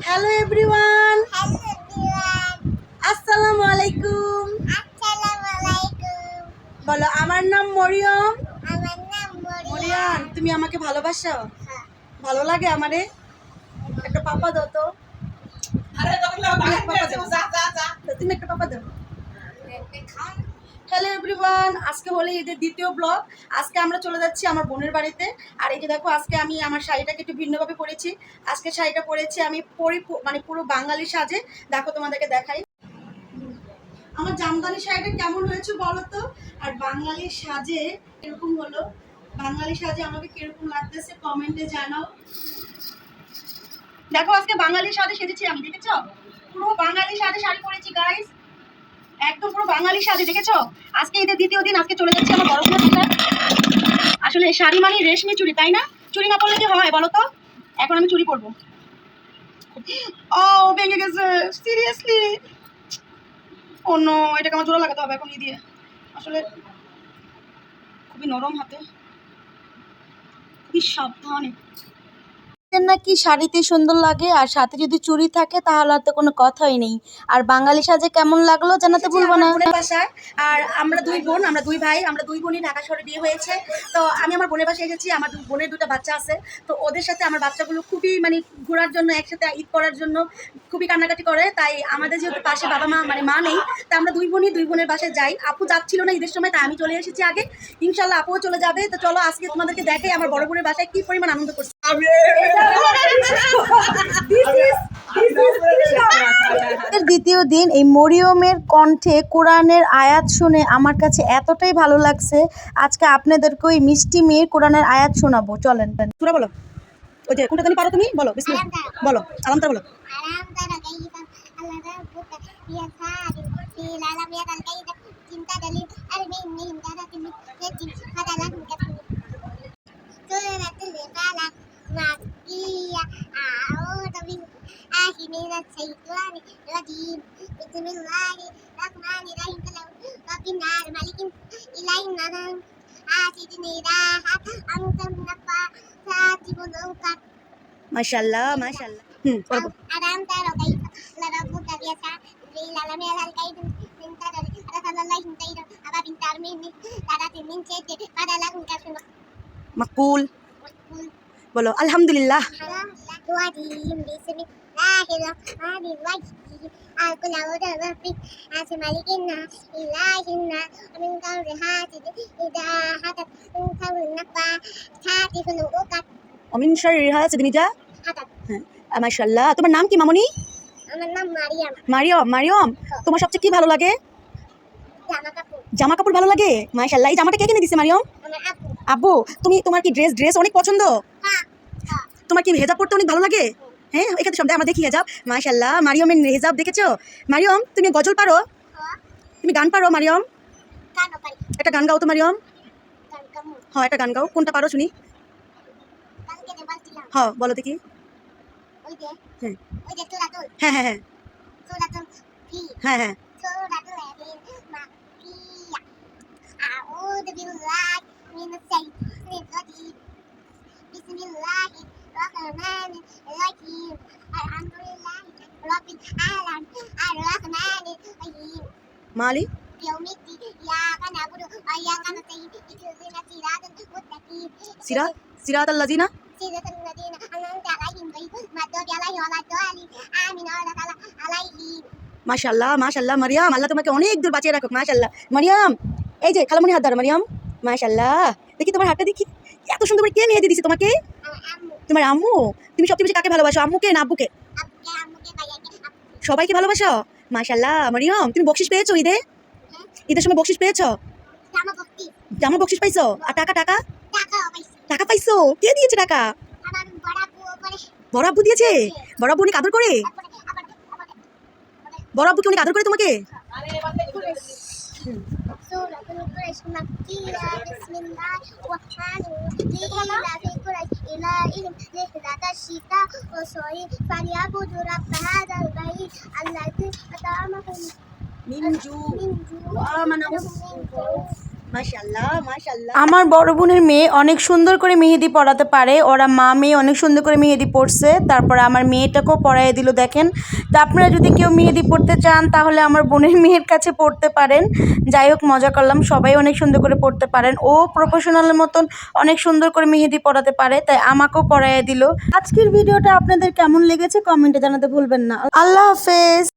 Hello everyone, আসসালামু আলাইকুম। বলো, আমার নাম মরিয়ম। মরিয়ম, তুমি আমাকে ভালোবাসো? ভালো লাগে আমারে? একটা পাপা দাও তো। তুমি একটা পাপা দাও। হ্যালো এভরিওয়ান, আজকে হলো ঈদের দ্বিতীয় ব্লগ। আজকে আমরা চলে যাচ্ছি আমার বোনের বাড়িতে। আর এই যে দেখো, আজকে আমি আমার শাড়িটাকে একটু ভিন্নভাবে পরেছি। আজকে শাড়িটা পরেছি আমি মানে পুরো বাঙালি সাজে। দেখো, তোমাদেরকে দেখাই আমার জামদানি শাড়িটা কেমন হয়েছে বলো তো। আর বাঙালি সাজে এরকম হলো। বাঙালি সাজে আমাকে কিরকম লাগতেছে কমেন্টে জানাও। দেখো, আজকে বাঙালি সাজে সেজেছি আমি, দেখেছো? পুরো বাঙালি সাজে শাড়ি পরেছি গাইস, একদম পুরো বাঙালি সাজে, দেখেছো? আজকে ঈদের দ্বিতীয় দিন, আজকে চলে যাচ্ছি আমার বড় বোনের বাসায়। আসলে শাড়ি মানে রেশমি চুড়ি, তাই না? চুড়ি না পরলে কি হয় বলো তো? এখন আমি চুড়ি পরবো। ও, ভেঙে গেছে সিরিয়াসলি। ও নো, এটাকে আমার জোড়া লাগাতে হবে এখন দিয়ে। আসলে খুবই নরম হাতে, খুবই সাবধানে। নাকি শাড়িতে সুন্দর লাগে, আর সাথে যদি চুড়ি থাকে তাহলে আর তো কোনো কথাই নেই। আর বাঙালি সাজে কেমন লাগলো জানাতে ভুলবো না। বোনের বাসায়, আর আমরা দুই বোন, আমরা দুই ভাই, আমরা দুই বোনই ঢাকা শহরে বিয়ে হয়েছে। তো আমি আমার বোনের বাসায় এসেছি। আমার বোনের দুটো বাচ্চা আছে। তো ওদের সাথে আমার বাচ্চাগুলো খুবই মানে ঘোরার জন্য, একসাথে ঈদ করার জন্য খুবই কান্নাকাটি করে। তাই আমাদের যেহেতু পাশে বাবা মা মানে মা নেই, তা আমরা দুই বোনই দুই বোনের বাসায় যাই। আপু যাচ্ছিল না ঈদের সময়, তাই আমি চলে এসেছি আগে। ইনশাল্লাহ আপুও চলে যাবে। তো চলো আজকে তোমাদেরকে দেখাই আমার বড় বোনের বাসায় কি পরিমাণ আনন্দ করছি। দ্বিতীয় দিন এই মরিয়মের কণ্ঠে কোরআনের আয়াত শুনে আমার কাছে এতটাই ভালো লাগছে। আজকে আপনাদেরকে ওই মিষ্টি মেয়ের কোরআনের আয়াত শোনাবো, চলেন। সূরা বলো, ওই যে কোনটা জানি পারো তুমি, বলো বিসমিল্লাহ বলো, আলাম তারা বলো। من الشيطان الرجيم بسم الله الرحمن الرحيم رب النار مالك إله النار حاسد إله أنت النفاثات بالعقد মাশাআল্লাহ মাশাআল্লাহ। আরাম তারা كيف لربك بيسعى بالعالم يزال كيد من قدر رسل الله كيد أبا بنت أرمين ترى من شد قد لكم كشف مقبول বলো আলহামদুলিল্লাহ। মাশাআল্লাহ। তোমার নাম কি মামনি? আমার নাম মারিয়াম। মারিয়াম, মারিয়াম, তোমার সবচেয়ে কি ভালো লাগে? জামা কাপড় ভালো লাগে। মাশাআল্লাহ। এই জামাটা কে কিনে দিছে মারিয়াম? আব্বু। তোমার কি ড্রেস অনেক পছন্দ? তোমার কি হেজাব পড়তে অনেক ভালো লাগে? হ্যাঁ, এখানে সব আমরা দেখি হেজাব। মাশাআল্লাহ, মারিয়মের হেজাব দেখেছো? মারিয়ম, তুমি গজল পারো? তুমি গান পারো মারিয়ম? একটা গান গাও তো মারিয়ম। হ্যাঁ, একটা গান গাও। কোনটা পারো শুনি? হ্যাঁ, বলো দেখি। হ্যাঁ হ্যাঁ হ্যাঁ হ্যাঁ হ্যাঁ। মালি সিরাত আল্লাযিনা মাশাআল্লাহ মাশাআল্লাহ। মারিয়াম, আল্লাহ তোমাকে অনেক দূর বাঁচিয়ে রাখুক। মাশাআল্লাহ মারিয়াম। এই যে খালামণি হাত ধরো মারিয়াম। মাশাআল্লাহ। দেখি তোমার হাতটা দেখি, এত সুন্দর করে কে মেহেদি দিছে তোমাকে? তোমার আম্মু। তুমি সবচেয়ে বেশি কাকে ভালোবাসো, আম্মুকে না আব্বুকে? সবাইকে ভালোবাসো। মাশাআল্লাহ। মারিয়াম, তুমি বকশিশ পেয়েছো ঈদে? ঈদের সময় বকশিশ পেয়েছো? জামা বকশিশ পাইছো? আর টাকা টাকা টাকা পাইছো? কে দিয়েছে টাকা? বড় আব্বু দিয়েছে। বড় আব্বু অনেক আদর করে? বড় আব্বু কি অনেক আদর করে তোমাকে? মাশাআল্লাহ মাশাআল্লাহ। আমার বড় বোনের মেয়ে অনেক সুন্দর করে মেহেদি পরাতে পারে, ওরা মা মেয়ে অনেক সুন্দর করে মেহেদি পড়ছে, তারপরে আমার মেয়েটাকেও পরাই দিল দেখেন। তো আপনারা যদি কেউ মেহেদি পড়তে চান তাহলে আমার বোনের মেয়ের কাছে পড়তে পারেন। যাই হোক মজা করলাম, সবাই অনেক সুন্দর করে পড়তে পারেন, ও প্রফেশনালের মতন অনেক সুন্দর করে মেহেদি পরাতে পারে, তাই আমাকেও পরাই দিল। আজকের ভিডিওটা আপনাদের কেমন লেগেছে কমেন্টে জানাতে ভুলবেন না। আল্লাহ হাফেজ।